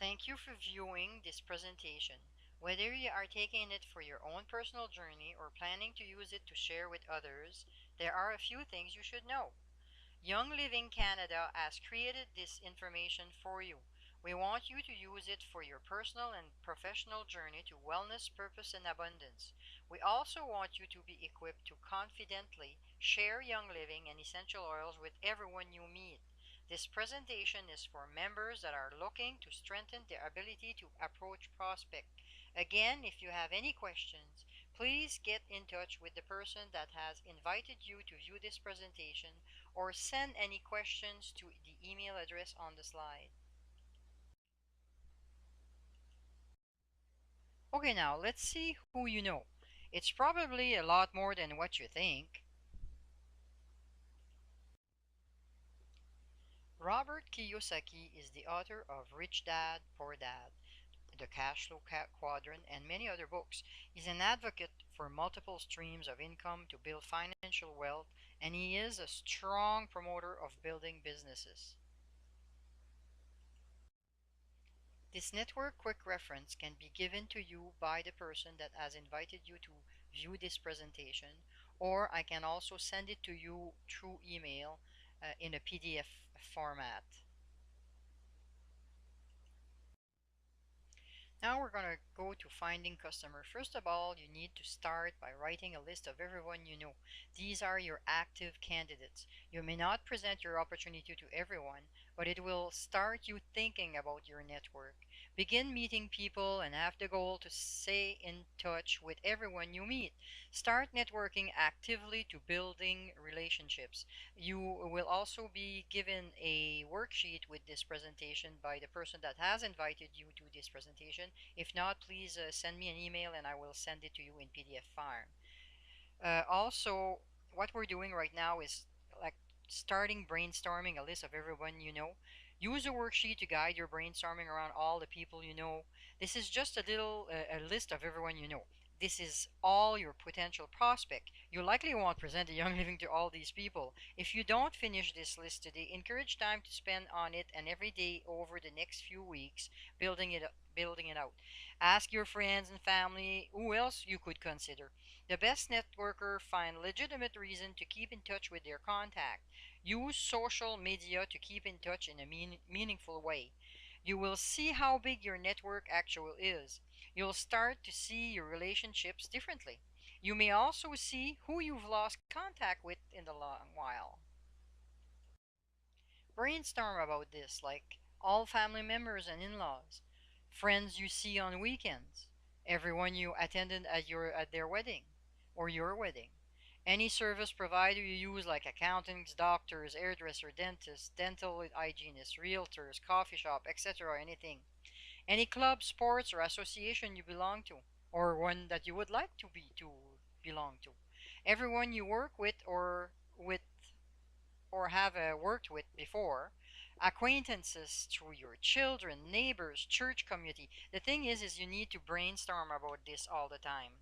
Thank you for viewing this presentation. Whether you are taking it for your own personal journey or planning to use it to share with others, there are a few things you should know. Young Living Canada has created this information for you. We want you to use it for your personal and professional journey to wellness, purpose, and abundance. We also want you to be equipped to confidently share Young Living and essential oils with everyone you meet. This presentation is for members that are looking to strengthen their ability to approach prospect. Again, if you have any questions, please get in touch with the person that has invited you to view this presentation or send any questions to the email address on the slide. Okay, now let's see who you know. It's probably a lot more than what you think. Robert Kiyosaki is the author of Rich Dad, Poor Dad, The Cash Flow Quadrant, and many other books. He's an advocate for multiple streams of income to build financial wealth, and he is a strong promoter of building businesses. This network quick reference can be given to you by the person that has invited you to view this presentation, or I can also send it to you through email in a PDF format. Now we're going to go to finding customer. First of all, you need to start by writing a list of everyone you know. These are your active candidates. You may not present your opportunity to everyone, but it will start you thinking about your network. Begin meeting people and have the goal to stay in touch with everyone you meet. Start networking actively to building relationships. You will also be given a worksheet with this presentation by the person that has invited you to this presentation. If not, please send me an email and I will send it to you in PDF form. Also, what we're doing right now is like starting brainstorming a list of everyone you know. Use a worksheet to guide your brainstorming around all the people you know. This is just a list of everyone you know. This is all your potential prospect. You likely won't present a Young Living to all these people. If you don't finish this list today, encourage time to spend on it and every day over the next few weeks building it out. Ask your friends and family who else you could consider. The best networker find legitimate reason to keep in touch with their contact. Use social media to keep in touch in a meaningful way. You will see how big your network actually is. You'll start to see your relationships differently. You may also see who you've lost contact with in the long while. Brainstorm about this, like all family members and in-laws, friends you see on weekends, everyone you attended at their wedding or your wedding, any service provider you use like accountants, doctors, hairdresser, dentists, dental hygienists, realtors, coffee shop, etc. Anything, any club, sports, or association you belong to, or one that you would like to belong to, everyone you work with or have worked with before, acquaintances through your children, neighbors, church community. The thing is you need to brainstorm about this all the time.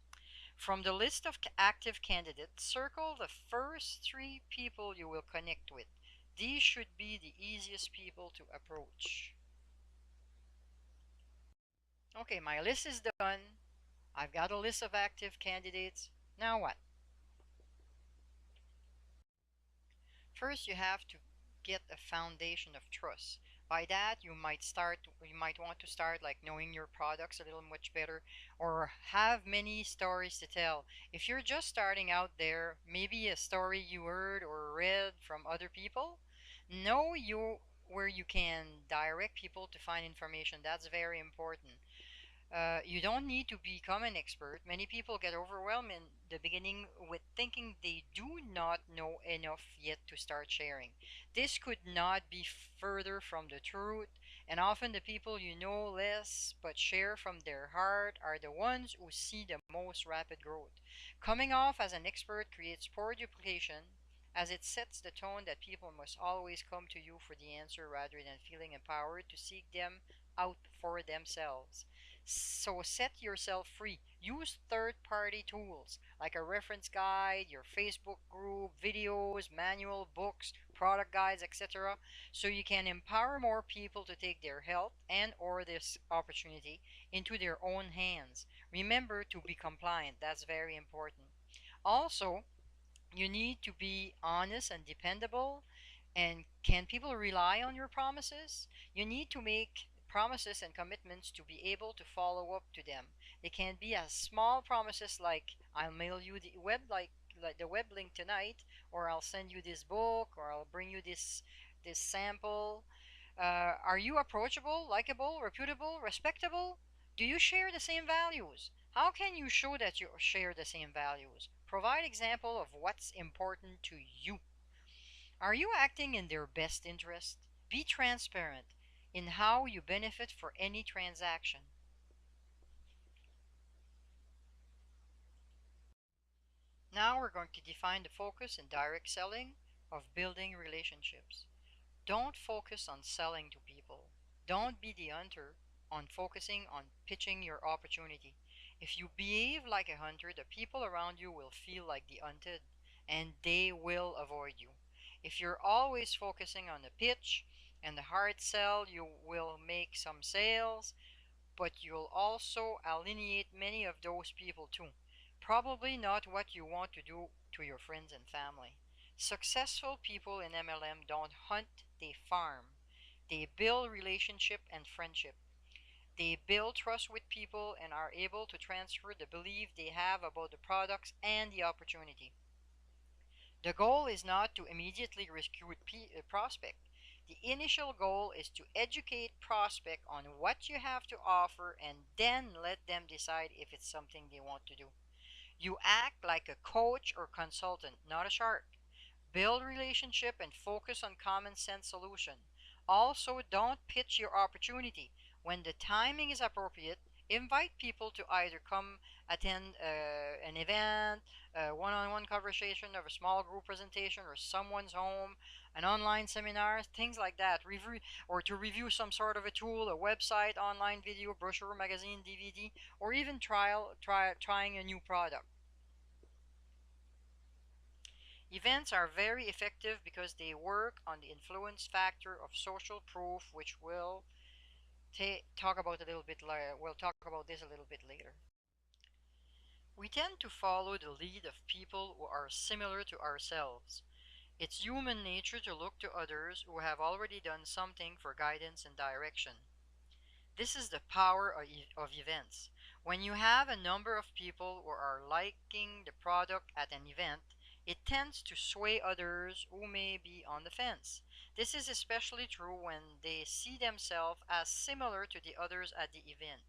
From the list of active candidates, circle the first three people you will connect with. These should be the easiest people to approach. Okay, my list is done. I've got a list of active candidates. Now what? First, you have to get a foundation of trust. By that, you might want to start like knowing your products a little much better or have many stories to tell. If you're just starting out there, maybe a story you heard or read from other people, know you where you can direct people to find information. That's very important. You don't need to become an expert. Many people get overwhelmed in the beginning with thinking they do not know enough yet to start sharing. This could not be further from the truth, and often the people you know less but share from their heart are the ones who see the most rapid growth. Coming off as an expert creates poor duplication, as it sets the tone that people must always come to you for the answer rather than feeling empowered to seek them out for themselves. So set yourself free. Use third party tools like a reference guide, your Facebook group, videos, manual, books, product guides, etc. so you can empower more people to take their health and or this opportunity into their own hands. Remember to be compliant. That's very important. Also, you need to be honest and dependable. And can people rely on your promises? You need to make promises and commitments to be able to follow up to them. They can be as small promises like I'll mail you the web like the web link tonight, or I'll send you this book, or I'll bring you this sample. Are you approachable, likable, reputable, respectable? Do you share the same values? How can you show that you share the same values? Provide example of what's important to you. Are you acting in their best interest? Be transparent in how you benefit for any transaction. Now we're going to define the focus in direct selling of building relationships. Don't focus on selling to people. Don't be the hunter on focusing on pitching your opportunity. If you behave like a hunter, the people around you will feel like the hunted and they will avoid you. If you're always focusing on the pitch and the hard sell, you will make some sales, but you'll also alienate many of those people too. Probably not what you want to do to your friends and family. Successful people in MLM don't hunt, they farm. They build relationship and friendship. They build trust with people and are able to transfer the belief they have about the products and the opportunity. The goal is not to immediately recruit a prospect. The initial goal is to educate prospect on what you have to offer and then let them decide if it's something they want to do. You act like a coach or consultant, not a shark. Build relationship and focus on common sense solution. Also, don't pitch your opportunity. When the timing is appropriate, invite people to either come attend an event, a one-on-one conversation of a small group presentation or someone's home, an online seminar, things like that. Review or to review some sort of a tool, a website, online video, brochure, magazine, DVD, or even trying a new product. Events are very effective because they work on the influence factor of social proof, which we'll talk about a little bit later. We'll talk about this a little bit later. We tend to follow the lead of people who are similar to ourselves. It's human nature to look to others who have already done something for guidance and direction. This is the power of events. When you have a number of people who are liking the product at an event, it tends to sway others who may be on the fence. This is especially true when they see themselves as similar to the others at the event.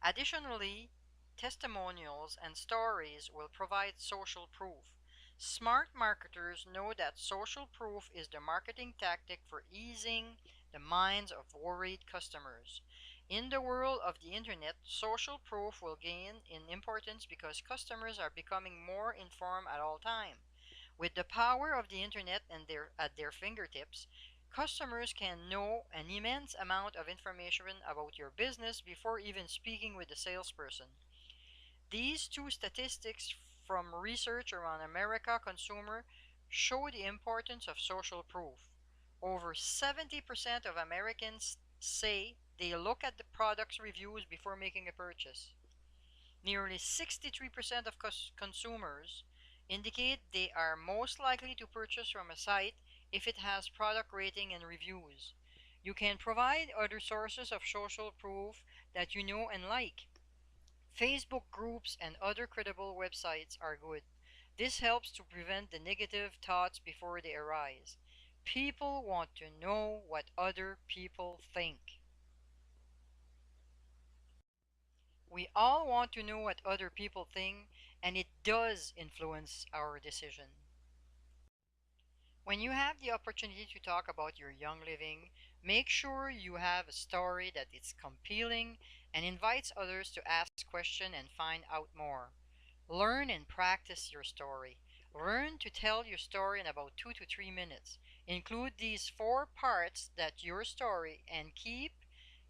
Additionally, testimonials and stories will provide social proof. Smart marketers know that social proof is the marketing tactic for easing the minds of worried customers. In the world of the internet, social proof will gain in importance because customers are becoming more informed at all time. With the power of the internet and at their fingertips, customers can know an immense amount of information about your business before even speaking with the salesperson. These two statistics from research around America consumer show the importance of social proof. Over 70% of Americans say they look at the product's reviews before making a purchase. Nearly 63% of consumers indicate they are most likely to purchase from a site if it has product rating and reviews. You can provide other sources of social proof that you know and like. Facebook groups and other credible websites are good. This helps to prevent the negative thoughts before they arise. People want to know what other people think. We all want to know what other people think, and it does influence our decision. When you have the opportunity to talk about your young living, make sure you have a story that is compelling and invites others to ask questions and find out more. Learn and practice your story. Learn to tell your story in about 2 to 3 minutes. Include these four parts that your story and keep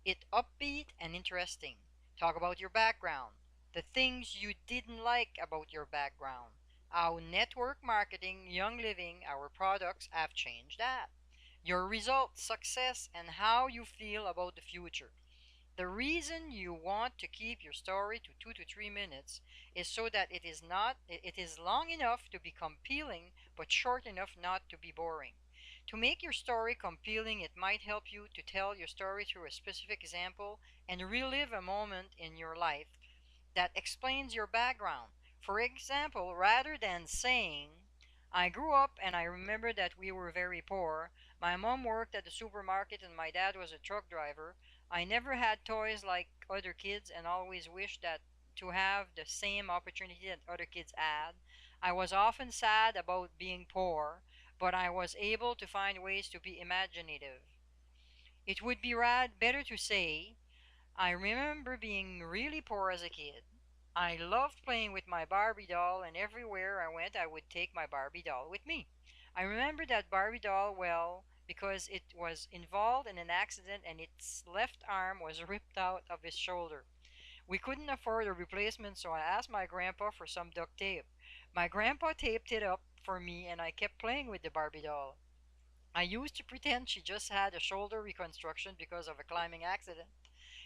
it upbeat and interesting. Talk about your background, the things you didn't like about your background, how network marketing, Young Living, our products have changed that, your results, success, and how you feel about the future. The reason you want to keep your story to 2 to 3 minutes is so that it is long enough to be compelling but short enough not to be boring. To make your story compelling, it might help you to tell your story through a specific example and relive a moment in your life that explains your background. For example, rather than saying, I grew up and I remember that we were very poor. My mom worked at the supermarket and my dad was a truck driver. I never had toys like other kids and always wished that to have the same opportunity that other kids had. I was often sad about being poor, but I was able to find ways to be imaginative. It would be better to say, I remember being really poor as a kid. I loved playing with my Barbie doll, and everywhere I went, I would take my Barbie doll with me. I remember that Barbie doll well because it was involved in an accident and its left arm was ripped out of its shoulder. We couldn't afford a replacement, so I asked my grandpa for some duct tape. My grandpa taped it up for me, and I kept playing with the Barbie doll. I used to pretend she just had a shoulder reconstruction because of a climbing accident.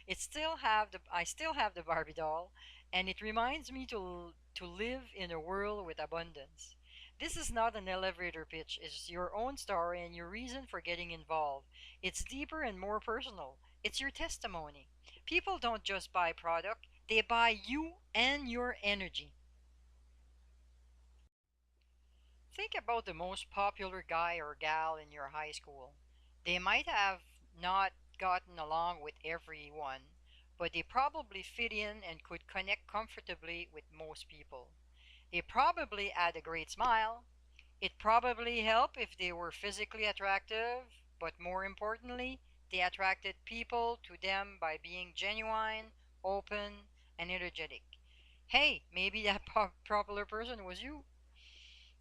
I still have the Barbie doll, and it reminds me to live in a world with abundance. This is not an elevator pitch. It's your own story and your reason for getting involved. It's deeper and more personal. It's your testimony. People don't just buy product, they buy you and your energy. Think about the most popular guy or gal in your high school. They might have not gotten along with everyone, but they probably fit in and could connect comfortably with most people. They probably had a great smile. It probably helped if they were physically attractive, but more importantly, they attracted people to them by being genuine, open, and energetic. Hey, maybe that popular person was you.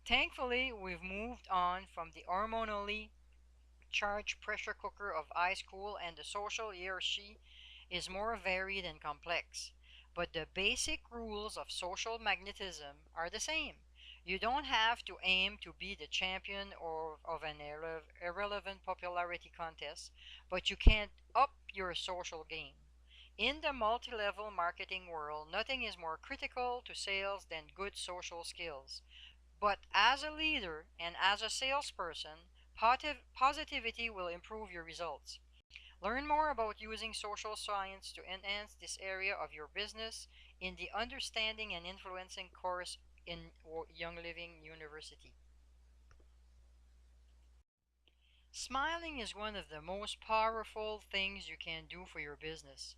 Thankfully, we've moved on from the hormonally charged pressure cooker of high school, and the social he or she is more varied and complex. But the basic rules of social magnetism are the same. You don't have to aim to be the champion of an irrelevant popularity contest, but you can up your social game. In the multi level marketing world, nothing is more critical to sales than good social skills. But as a leader and as a salesperson, positivity will improve your results. Learn more about using social science to enhance this area of your business in the Understanding and Influencing course in Young Living University. Smiling is one of the most powerful things you can do for your business.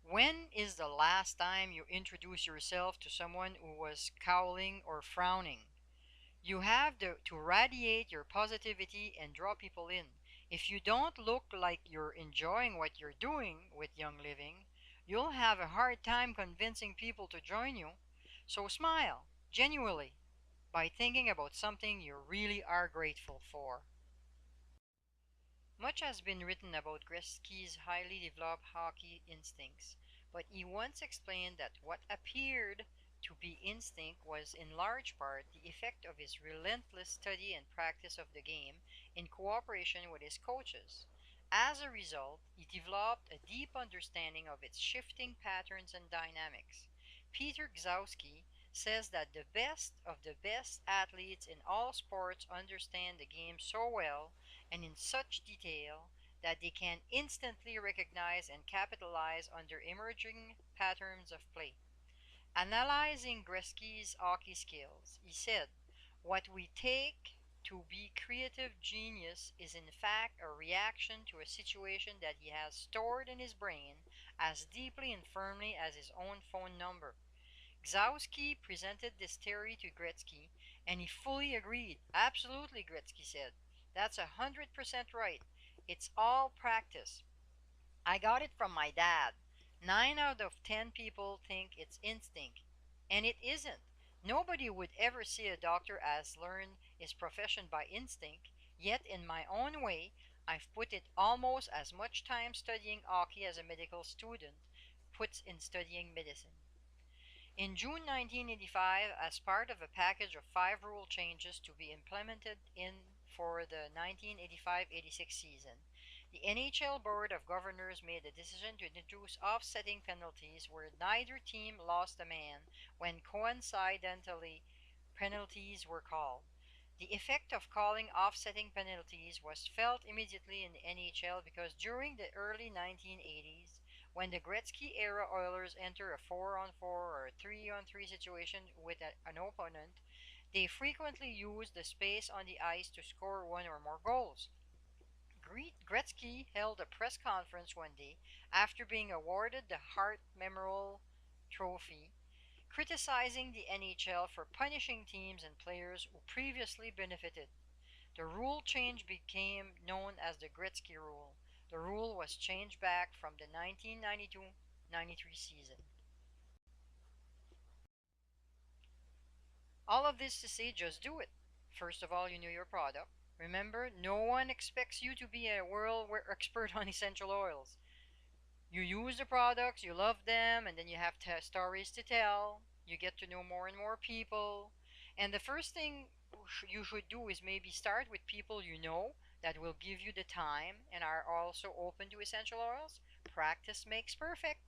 When is the last time you introduced yourself to someone who was scowling or frowning? You have to radiate your positivity and draw people in. If you don't look like you're enjoying what you're doing with Young Living, you'll have a hard time convincing people to join you. So smile, genuinely, by thinking about something you really are grateful for. Much has been written about Gretzky's highly developed hockey instincts, but he once explained that what appeared to be instinct was in large part the effect of his relentless study and practice of the game in cooperation with his coaches. As a result, he developed a deep understanding of its shifting patterns and dynamics. Peter Gzowski says that the best of the best athletes in all sports understand the game so well and in such detail that they can instantly recognize and capitalize under emerging patterns of play. Analyzing Gretzky's hockey skills, he said, what we take to be creative genius is in fact a reaction to a situation that he has stored in his brain as deeply and firmly as his own phone number. Gzowski presented this theory to Gretzky, and he fully agreed. Absolutely, Gretzky said. That's 100% right. It's all practice. I got it from my dad. 9 out of 10 people think it's instinct, and it isn't. Nobody would ever see a doctor as learn his profession by instinct, yet, in my own way, I've put it almost as much time studying hockey as a medical student puts in studying medicine. In June 1985, as part of a package of 5 rule changes to be implemented for the 1985-86 season, the NHL Board of Governors made the decision to introduce offsetting penalties where neither team lost a man when coincidentally penalties were called. The effect of calling offsetting penalties was felt immediately in the NHL because during the early 1980s, when the Gretzky era Oilers enter a 4-on-4 or a 3-on-3 situation with an opponent, they frequently used the space on the ice to score one or more goals. Gretzky held a press conference one day after being awarded the Hart Memorial Trophy, criticizing the NHL for punishing teams and players who previously benefited. The rule change became known as the Gretzky Rule. The rule was changed back from the 1992-93 season. All of this to say, just do it. First of all, you know your product. Remember, no one expects you to be a world expert on essential oils. You use the products, you love them, and then you have stories to tell. You get to know more and more people. And the first thing you should do is maybe start with people you know that will give you the time and are also open to essential oils. Practice makes perfect.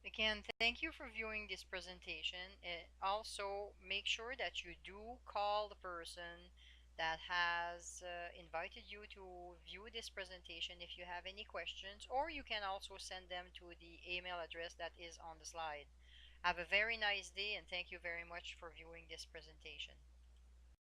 Again, thank you for viewing this presentation. Also, make sure that you do call the person that has invited you to view this presentation if you have any questions, or you can also send them to the email address that is on the slide. Have a very nice day and thank you very much for viewing this presentation.